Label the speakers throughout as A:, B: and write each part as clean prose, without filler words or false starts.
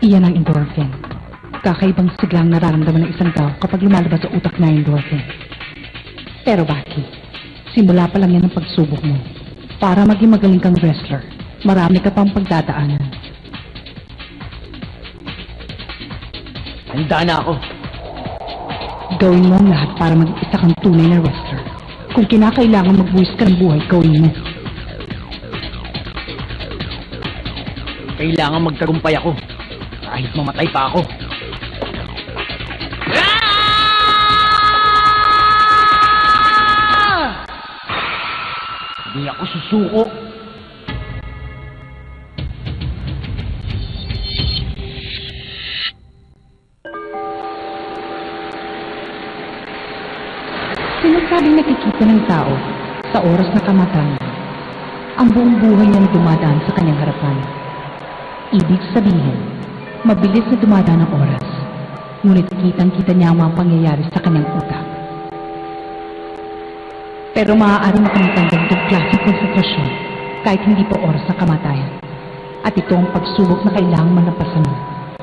A: Iyan ang endorphin. Kakaibang siglang nararamdaman ng isang tao kapag lumalabas sa utak na endorphin. Pero Baki, simula pa lang yan ang pagsubok mo. Para maging magaling kang wrestler, marami ka pang pagdadaanan.
B: Handa na ako.
A: Gawin mo ang lahat para maging isa kang tunay na wrestler. Kung kinakailangan magbuwis ka ng buhay, gawin mo.
B: Kailangan magtagumpay ako. Kahit mamatay pa ako. Hindi ako susuko.
A: Sinasabing nakikita ng tao sa oras na kamatayan, ang buong buhay niya na dumadaan sa kanyang harapan. Ibig sabihin, mabilis na dumadaan ang oras, ngunit kitang-kita niya ang mga pangyayari sa kanyang utak. Pero maaaring makamit ang ganitong klaseng konsentrasyon kahit hindi pa oras ng kamatayan. At ito ang pagsubok na kailangang malampasan mo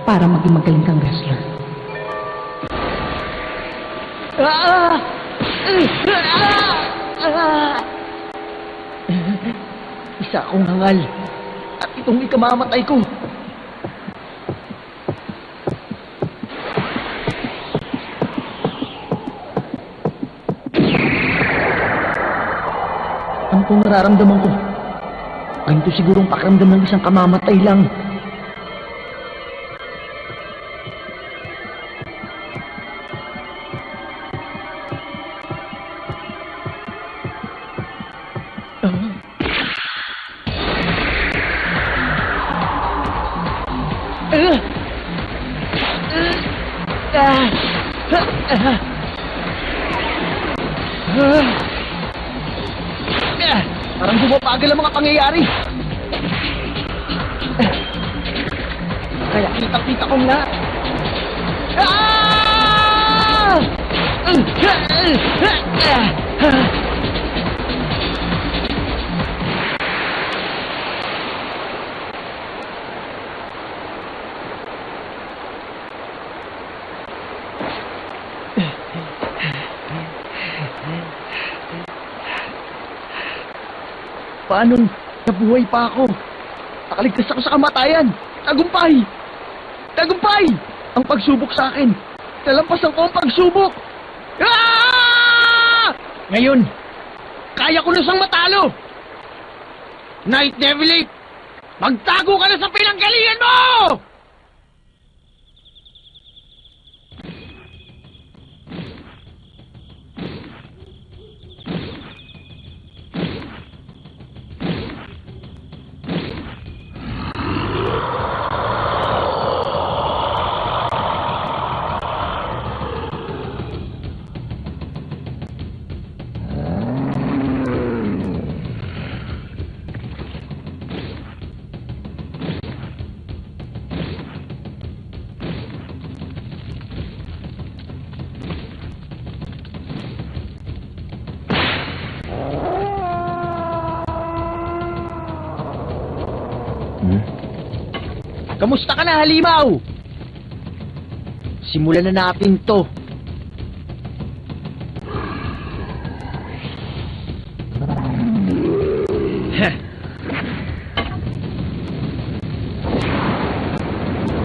A: para maging magaling kang wrestler.
B: Isa akong hangal. At itong ikamamatay ko. Ano pong nararamdaman ko? Ganito sigurong pakiramdam ng isang kamamatay lang. Parang bumabagal ang mga pangyayari. Kaya kita-kita kong lahat. Paano? Nabuhay pa ako. Nakaligtas ako sa kamatayan. Tagumpay! Tagumpay! Ang pagsubok sa akin. Nalampasan ko ang pagsubok. Ah! Ngayon, kaya ko na siyang matalo. Night Devil 8, magtago ka na sa pinanggalingan mo! Kamusta ka na, Halimaw? Simulan na natin to.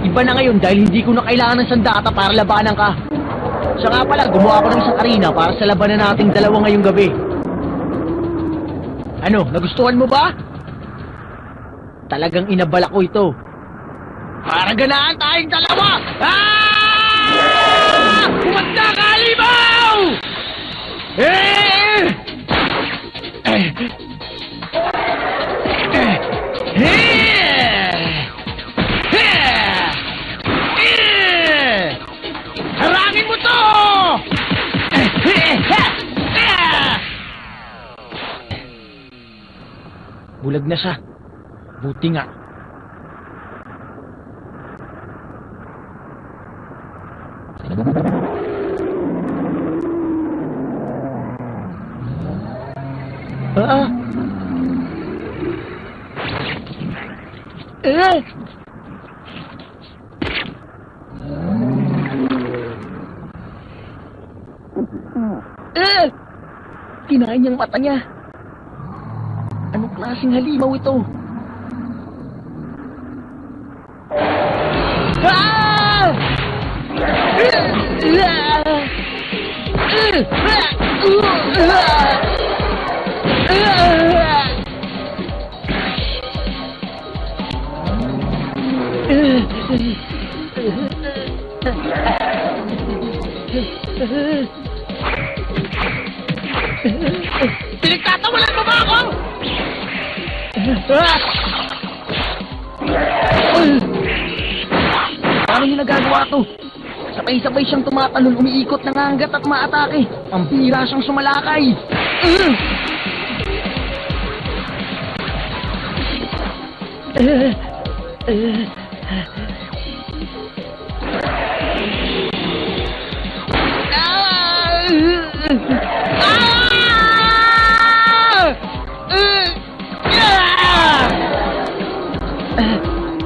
B: Iba na ngayon dahil hindi ko na kailangan ng sandata para labanan ka. Siya nga pala, gumawa ko ng isang arena para sa labanan nating dalawa ngayong gabi. Ano, nagustuhan mo ba? Talagang inabala ko ito. Para ganaan tayong dalawa! Ah! Kumanda ka, Halimaw! Harangin mo to! Bulag na siya. Buti nga. Eh! Eh! Kinain niyang mata niya. Anong klaseng halimaw ito? Ah! Pinagtatawalan mo ba ako? Paano niyo nagagawa to? Sabay-sabay siyang tumatalon, umiikot, nangangagat at maatake. Ang bihira siyang sumalakay.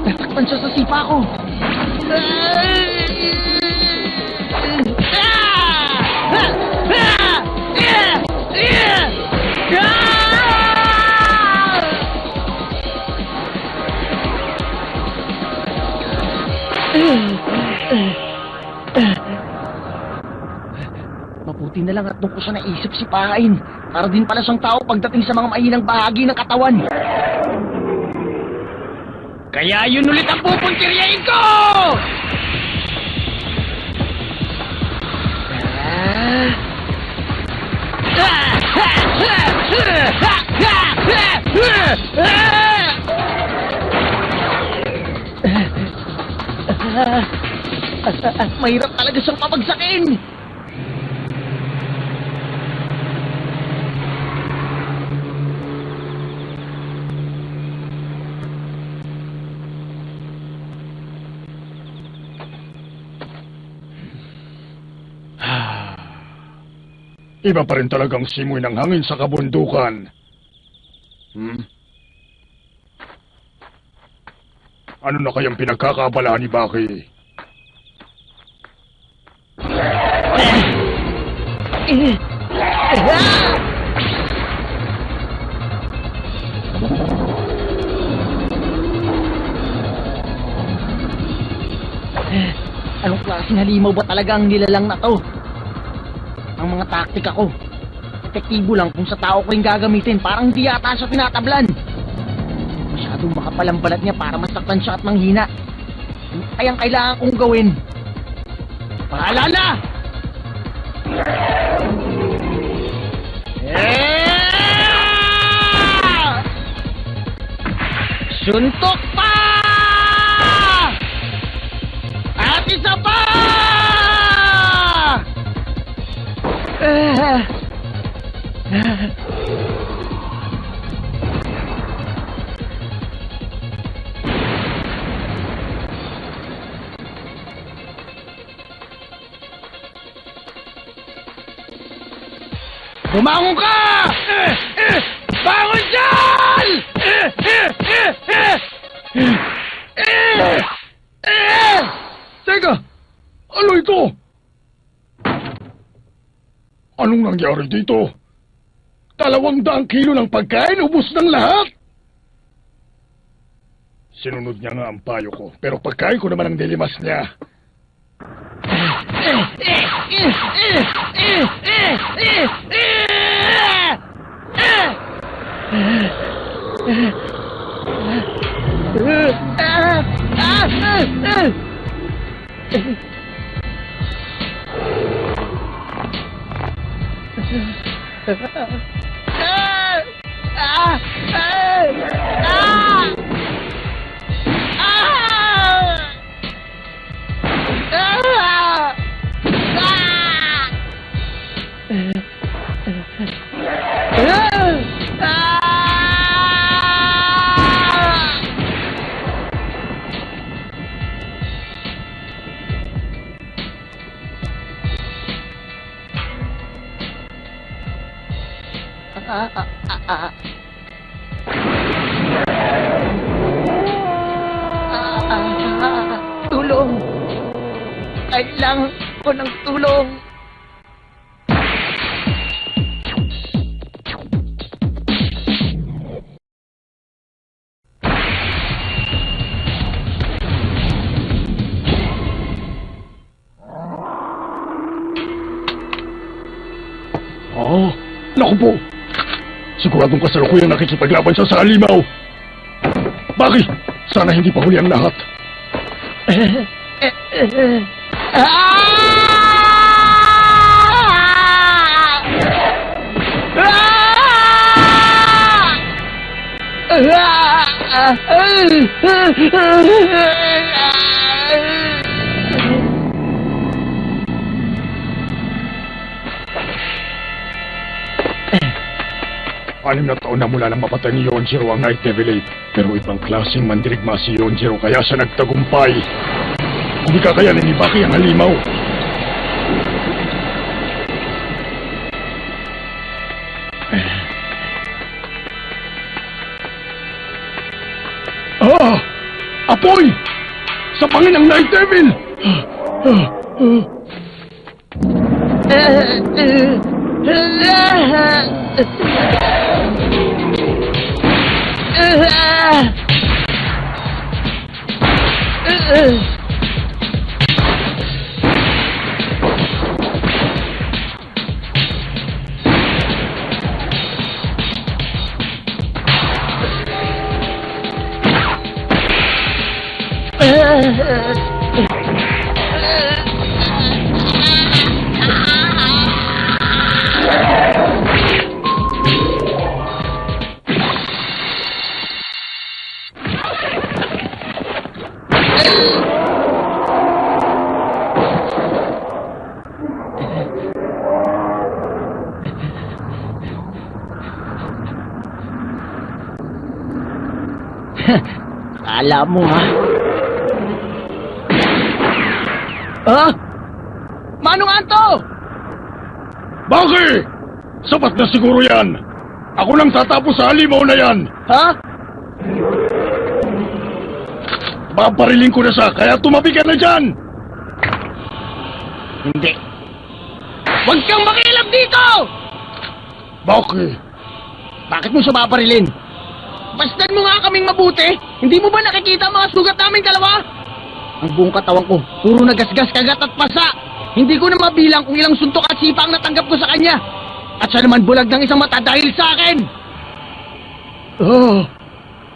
B: Nasaktan siya sa sipa ko. Mabuti na lang at doon ko siya naisip sipain. Para din pala siyang tao pagdating sa mga mainang bahagi ng katawan. Kaya yun ulit ang pupuntiryain ko! Mahirap talaga siyang pabagsakin!
C: Iba pa rin talagang simoy ng hangin sa kabundukan. Ano na kayang pinagkakaabalahan ni Baki?
B: Anong klaseng halimaw ba talaga ang nilalang na to? Ang mga taktika ko, epektibo lang kung sa tao ko yung gagamitin. Parang di yata siya tinatablan. Masyadong makapal ang balat niya para masaktan siya at manghina. Ay ang kailangan kong gawin. Paalala! Suntok pa! At isa pa! Bumangon ka! Bangon dyan!
C: Teka! Ano ito? Anong nangyari dito? 200 kilo ng pagkain, ubos ng lahat! Sinunod niya nga ang payo ko, pero pagkain ko naman ang dilimas niya.
B: Kailangan ko ng tulong.
C: Oh, naku po. Siguradong kasalukuyang nakikipaglaban siya sa halimaw. Baki, sana hindi pa huli ang lahat. Anim na taon na mula nang mapatay ni Yonjiro ang Night Devil 8. Pero ibang klaseng mandirigma si Yonjiro kaya siya nagtagumpay. Hindi kakayanin ni Baki ang halimaw. Ah! Apoy! Sa pangin ng Night Devil!
B: Kala mo, ha? Ah! Manong Anto!
C: Baki! Sapat na siguro yan! Ako lang tatapos sa halimaw na yan!
B: Ha?
C: Babariling ko na siya, kaya tumabi ka na dyan!
B: Hindi. Huwag kang makialam dito!
C: Baki!
B: Bakit mo siya babarilin? Bastan mo nga kaming mabuti! Hindi mo ba nakikita ang mga sugat naming dalawa? Ang buong katawan ko, puro nagasgas, kagat at pasa. Hindi ko na mabilang kung ilang suntok at sipa ang natanggap ko sa kanya. At siya naman bulag ng isang mata dahil sa akin. Oh,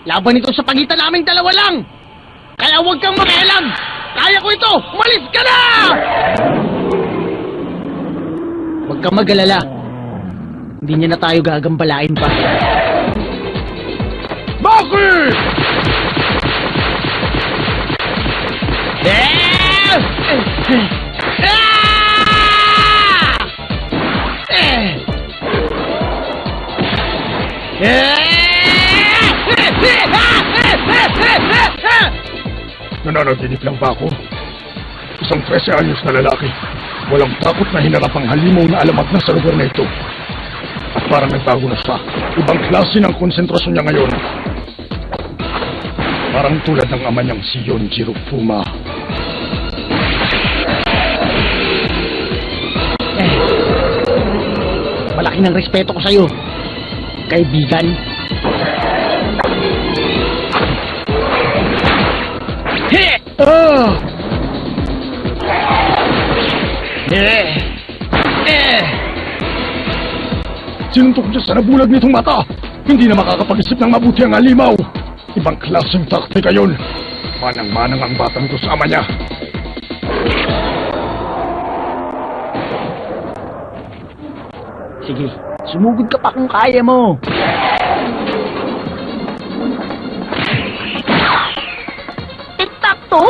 B: laban ito sa pagitan naming dalawa lang. Kaya huwag kang makialam. Kaya ko ito. Umalis ka na! Huwag kang mag-alala. Hindi niya na tayo gagambalain pa.
C: Baki! Nananaginip lang ba ako? Isang 13 anyos na lalaki. Walang takot na hinarap ang halimaw na alamat na sa lugar na ito. At parang nagbago na siya. Ibang klase ng konsentrasyon niya ngayon. Parang tulad ng ama niyang si Yonjiro Fuma.
B: Malaki ng respeto ko sa'yo, kaibigan.
C: Sinuntok niya sa nabulag nitong mata. Hindi na makakapag-isip ng mabuti ang halimaw. Ibang klaseng taktika yun. Manang-manang ang batang ito sa ama niya.
B: Sige, sumugod ka pa kung kaya mo. Tiktakto?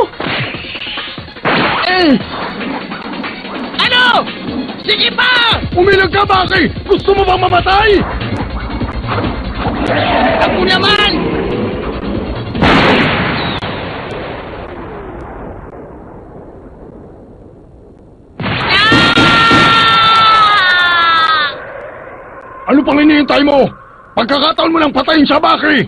B: Ano? Sige pa!
C: Umilag ka, Baki! Gusto mo bang mamatay?
B: Ako naman!
C: Ano pang hinihintay mo? Pagkakataon mo lang patayin siya, Baki!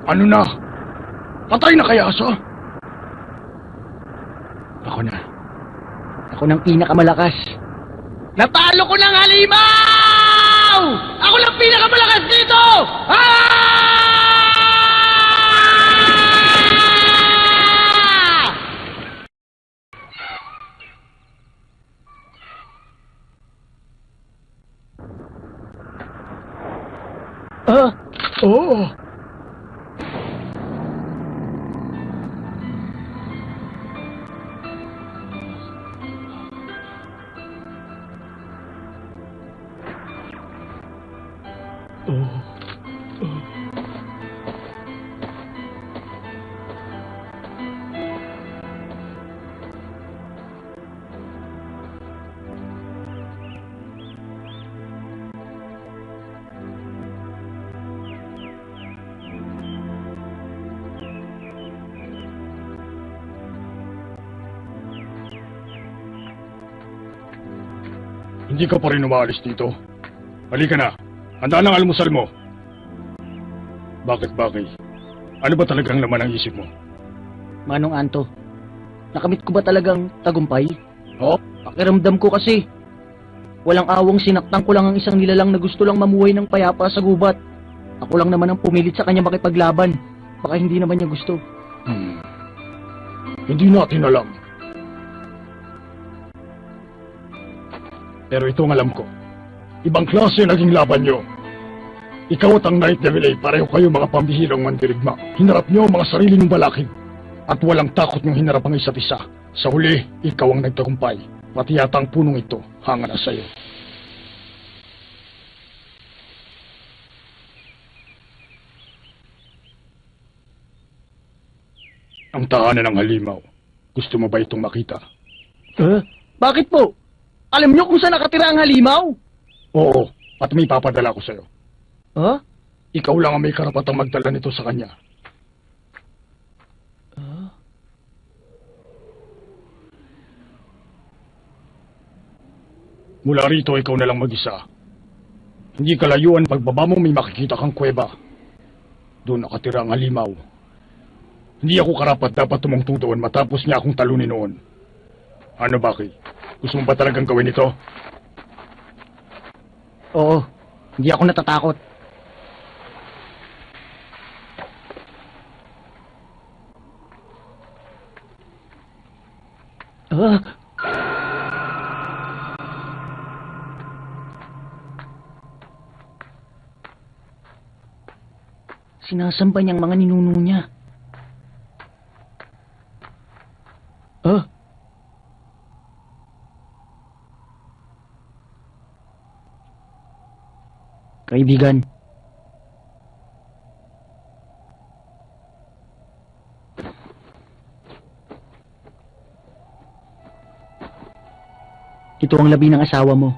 C: Ano na? Patay na kaya siya?
B: Ako na. Ako ng pinakamalakas. Natalo ko ng halimaw! Ako lang pinakamalakas dito!
C: Oo. Hindi ka pa rin umaalis dito. Halika na. Handa ng almusal mo. Bakit, Baki? Ano ba talagang laman ang isip mo?
B: Manong Anto, nakamit ko ba talagang tagumpay?
C: Oh?
B: Pakiramdam ko kasi. Walang awang sinaktan ko lang ang isang nilalang na gusto lang mamuhay ng payapa sa gubat. Ako lang naman ang pumilit sa kanya makipaglaban. Baka hindi naman niya gusto.
C: Hindi natin alam. Pero ito ang alam ko. Ibang klase naging laban nyo. Ikaw at ang Night Devil ay pareho kayo mga pambihirang mandirigma. Hinarap nyo ang mga sarili ng balakid. At walang takot nyong hinarap ang isa't isa. Sa huli, ikaw ang nagtagumpay. Pati yata ang punong ito, hanga na sa'yo. Ang tahanan ng halimaw. Gusto mo ba itong makita?
B: Bakit po? Alam niyo kung saan nakatira ang halimaw?
C: Oo, at may papadala ko sa'yo.
B: Huh?
C: Ikaw lang ang may karapatang magdala nito sa kanya. Mula rito, ikaw na lang mag-isa. Hindi kalayuan pagbaba mo may makikita kang kuweba. Doon nakatira ang halimaw. Hindi ako karapat dapat tumungtong doon matapos niya akong talunin noon. Ano, Baki? Gusto mo ba talagang gawin ito?
B: Oo, hindi ako natatakot. Sinasamba niyang mga ninuno niya. Kaibigan. Ito ang labi ng asawa mo.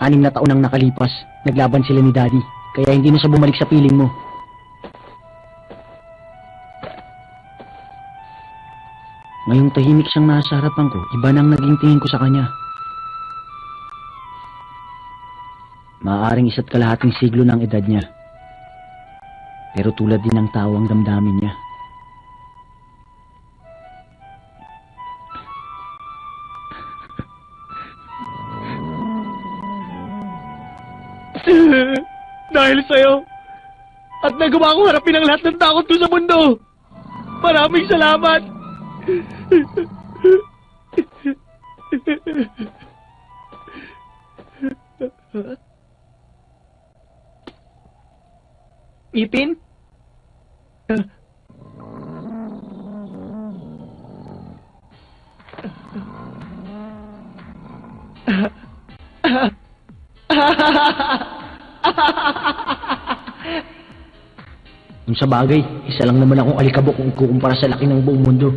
B: 6 na taon ang nakalipas. Naglaban sila ni Daddy. Kaya hindi na siya bumalik sa piling mo. Ngayong tahimik siyang nasa harapan ko, iba nang naging tingin ko sa kanya. Maaaring 1 kalahating siglo ng edad niya. Pero tulad din ng tao ang damdamin niya.
D: Dahil sa'yo, at nagawa kong harapin ang lahat ng takot ko sa mundo. Maraming salamat.
B: Ipin? Kung sa bagay, isa lang naman akong alikabok kung ikukumpara sa laki ng buong mundo.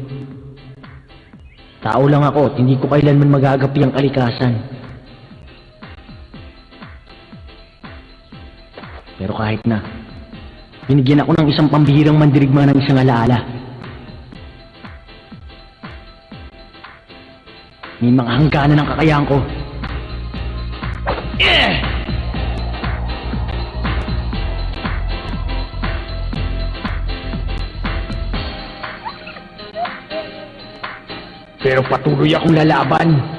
B: Tao lang ako at hindi ko kailanman magagapi ang kalikasan. Pero kahit na, binigyan ako ng isang pambihirang mandirigma ng isang alaala. May mga hangganan ng kakayahan ko.
C: Pero patuloy akong lalaban.